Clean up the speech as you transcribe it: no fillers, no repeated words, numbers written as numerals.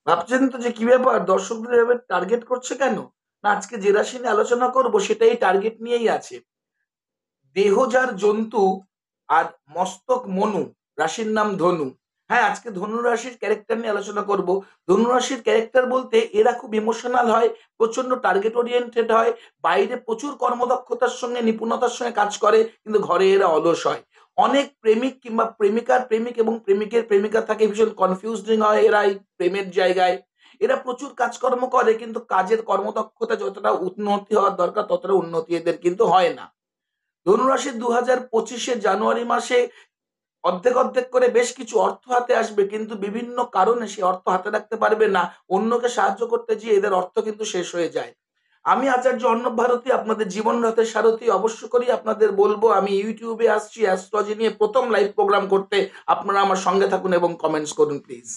ভাবছেন তো যে কি ব্যাপার, দর্শকদের এভাবে টার্গেট করছে কেন? না, আজকে যে রাশি নিয়ে আলোচনা করব সেটাই টার্গেট নিয়েই আছে। দেহ যার জন্তু আর মস্তক মনু, রাশির নাম ধনু। হ্যাঁ, আজকে ধনু রাশির ক্যারেক্টার নিয়ে আলোচনা করব। ধনু রাশির ক্যারেক্টার বলতে এরা খুব ইমোশনাল হয়, প্রচন্ড টার্গেট ওরিয়েন্টেড হয়, বাইরে প্রচুর কর্মদক্ষতার সঙ্গে নিপুণতার সঙ্গে কাজ করে, কিন্তু ঘরে এরা অলস হয়। অনেক প্রেমিক কিংবা প্রেমিকার প্রেমিক এবং প্রেমিকের প্রেমিকা থাকে ভীষণ কনফিউজিং হয় এরা এই প্রেমের জায়গায়। এরা প্রচুর কাজকর্ম করে কিন্তু কাজের কর্মদক্ষতা যতটা উন্নতি হওয়ার দরকার ততটা উন্নতি এদের কিন্তু হয় না। ধনুরাশির ২০২৫ জানুয়ারি মাসে অর্ধেক অর্ধেক করে বেশ কিছু অর্থ হাতে আসবে, কিন্তু বিভিন্ন কারণে সে অর্থ হাতে রাখতে পারবে না। অন্যকে সাহায্য করতে গিয়ে এদের অর্থ কিন্তু শেষ হয়ে যায়। আমি আচার্য অর্ণব ভারতী, আপনাদের জীবন রথের সারথি। অবশ্য করি আপনাদের বলবো, আমি ইউটিউবে আসছি অ্যাস্ট্রোলজি নিয়ে প্রথম লাইভ প্রোগ্রাম করতে। আপনারা আমার সঙ্গে থাকুন এবং কমেন্টস করুন প্লিজ।